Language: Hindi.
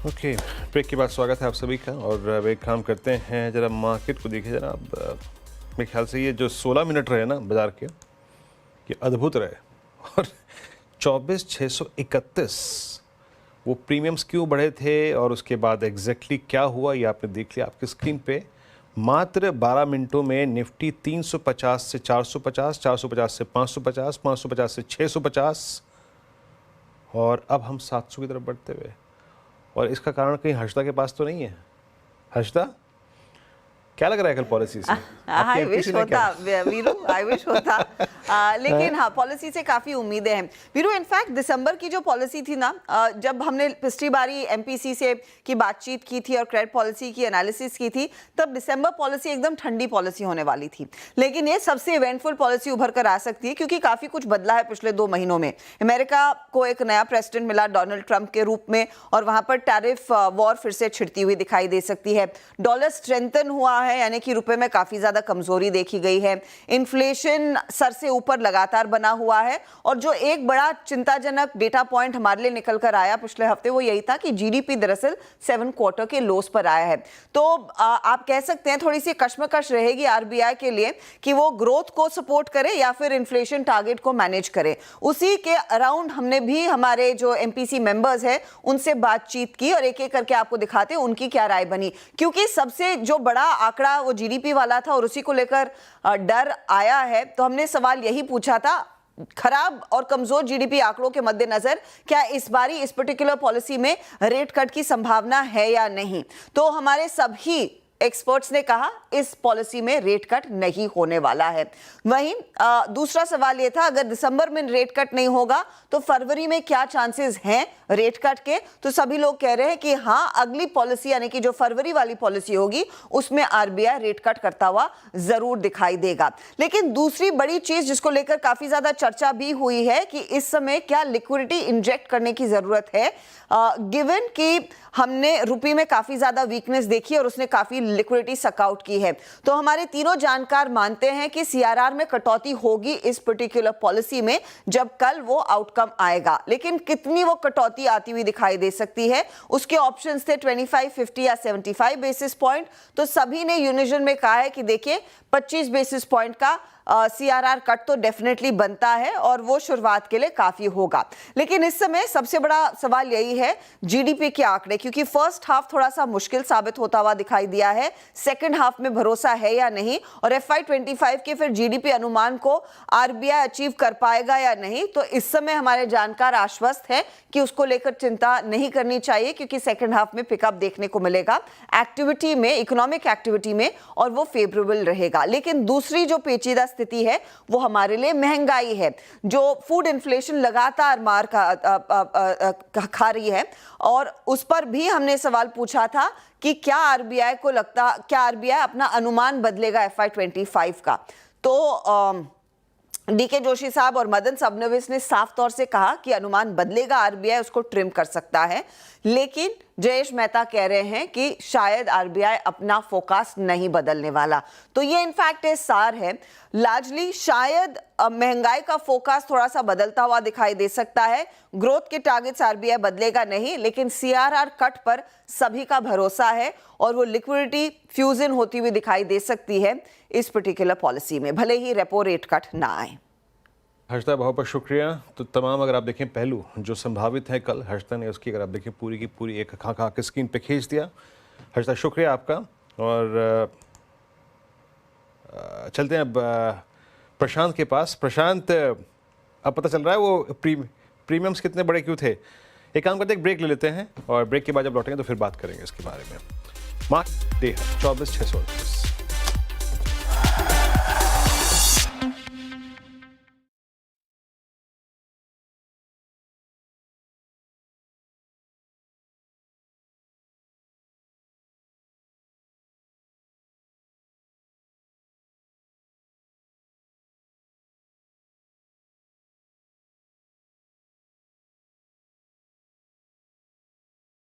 ओके, ब्रेक के बाद स्वागत है आप सभी का। और अब एक काम करते हैं, ज़रा मार्केट को देखिए ज़रा। अब मेरे ख्याल से ये जो 16 मिनट रहे ना बाज़ार के, ये अद्भुत रहे। और 24,631 वो प्रीमियम्स क्यों बढ़े थे और उसके बाद एग्जैक्टली क्या हुआ ये आपने देख लिया आपकी स्क्रीन पे। मात्र 12 मिनटों में निफ्टी 350 से 450, 450 से 550, 550 से 650 और अब हम 700 की तरफ बढ़ते हुए। और इसका कारण कहीं हर्षदा के पास तो नहीं है? हर्षदा, क्या लग रहा है कल पॉलिसी से? आई विश होता वीरू, आई विश होता। लेकिन हाँ, पॉलिसी से काफी उम्मीदें हैं वीरू। इनफैक्ट दिसंबर की जो पॉलिसी थी ना, जब हमने पिछली बारी एमपीसी से की बातचीत की थी और क्रेडिट पॉलिसी की एनालिसिस की थी, तब दिसंबर पॉलिसी एकदम ठंडी पॉलिसी होने वाली थी। लेकिन ये सबसे इवेंटफुल पॉलिसी उभर कर आ सकती है, क्योंकि काफी कुछ बदला है पिछले 2 महीनों में। अमेरिका को एक नया प्रेसिडेंट मिला डोनाल्ड ट्रंप के रूप में, और वहां पर टैरिफ वॉर फिर से छिड़ती हुई दिखाई दे सकती है। डॉलर स्ट्रेंथन हुआ है, यानी कि रुपए में काफी ज्यादा कमजोरी देखी गई है। इन्फ्लेशन सर से ऊपर लगातार बना हुआ है, और जो एक बड़ा चिंताजनक डेटा पॉइंट हमारे लिए निकल कर आया पिछले हफ्ते, वो यही था कि जीडीपी दरअसल 7 क्वार्टर के लोस पर आया है। तो आप कह सकते हैं थोड़ी सी कश्मकश रहेगी आरबीआई के लिए कि वो ग्रोथ को सपोर्ट करे या फिर इन्फ्लेशन टारगेट को मैनेज करे। उसी के अराउंड हमने भी हमारे जो एमपीसी मेंबर्स हैं उनसे बातचीत की, और एक एक करके आपको दिखाते हैं उनकी क्या राय बनी। क्योंकि सबसे जो बड़ा आंकड़ा वो जीडीपी वाला था और उसी को लेकर डर आया है, तो हमने सवाल यही पूछा था, खराब और कमजोर जीडीपी आंकड़ों के मद्देनजर क्या इस बारी इस पर्टिकुलर पॉलिसी में रेट कट की संभावना है या नहीं। तो हमारे सभी एक्सपर्ट्स ने कहा इस पॉलिसी में रेट कट नहीं होने वाला है। वहीं दूसरा सवाल यह था, अगर दिसंबर में रेट कट नहीं होगा तो फरवरी में क्या चांसेस हैं रेट कट के। तो सभी लोग कह रहे हैं कि हाँ, अगली पॉलिसी यानी कि जो फरवरी वाली पॉलिसी होगी उसमें आरबीआई रेट कट करता हुआ जरूर दिखाई देगा। लेकिन दूसरी बड़ी चीज जिसको लेकर काफी ज्यादा चर्चा भी हुई है कि इस समय क्या लिक्विडिटी इंजेक्ट करने की जरूरत है, गिवन कि हमने रुपये में काफी ज्यादा वीकनेस देखी और उसने काफी लिक्विडिटी सकआउट की है। तो हमारे तीनों जानकार मानते हैं कि सीआरआर में कटौती होगी इस पर्टिकुलर पॉलिसी में जब कल वो आउटकम आएगा। लेकिन कितनी वो कटौती आती हुई दिखाई दे सकती है, उसके ऑप्शंस थे 25, 50 या 75 बेसिस पॉइंट। तो सभी ने यूनिजन में कहा है कि देखिए 25 बेसिस पॉइंट का सीआरआर कट तो डेफिनेटली बनता है और वो शुरुआत के लिए काफी होगा। लेकिन इस समय सबसे बड़ा सवाल यही है जीडीपी के आंकड़े, क्योंकि फर्स्ट हाफ थोड़ा सा मुश्किल साबित होता हुआ दिखाई दिया है, सेकंड हाफ में भरोसा है या नहीं, और FY25 के फिर जीडीपी अनुमान को आरबीआई अचीव कर पाएगा या नहीं। तो इस समय हमारे जानकार आश्वस्त हैं कि उसको लेकर चिंता नहीं करनी चाहिए, क्योंकि सेकंड हाफ में पिकअप देखने को मिलेगा एक्टिविटी में, इकोनॉमिक एक्टिविटी में, और वो फेवरेबल रहेगा। लेकिन दूसरी जो पेचीदा स्थिति है वो हमारे लिए महंगाई है। जो फूड इन्फ्लेशन लगातार मार खा रही है, और उस पर भी हमने सवाल पूछा था कि क्या आरबीआई अपना अनुमान बदलेगा FY25 का। तो डीके जोशी साहब और मदन सबनविस ने साफ तौर से कहा कि अनुमान बदलेगा, आरबीआई उसको ट्रिम कर सकता है। लेकिन जयेश मेहता कह रहे हैं कि शायद आरबीआई अपना फोकस नहीं बदलने वाला। तो ये इनफैक्ट सार है लार्जली, शायद महंगाई का फोकस थोड़ा सा बदलता हुआ दिखाई दे सकता है। ग्रोथ के टारगेट्स आरबीआई बदलेगा नहीं, लेकिन सीआरआर कट पर सभी का भरोसा है और वो लिक्विडिटी फ्यूजन होती हुई दिखाई दे सकती है इस पर्टिकुलर पॉलिसी में, भले ही रेपो रेट कट ना आए। हर्षदा, बहुत बहुत शुक्रिया। तो तमाम अगर आप देखें पहलू जो संभावित है कल, हर्षदा ने उसकी अगर आप देखें पूरी की पूरी एक खाका के स्क्रीन पे खींच दिया। हर्षदा, शुक्रिया आपका। और चलते हैं अब प्रशांत के पास। प्रशांत, अब पता चल रहा है वो प्रीमियम्स कितने बड़े क्यों थे। एक काम करते हैं, एक ब्रेक ले लेते हैं, और ब्रेक के बाद जब लौटेंगे तो फिर बात करेंगे इसके बारे में। Mark day 24,629।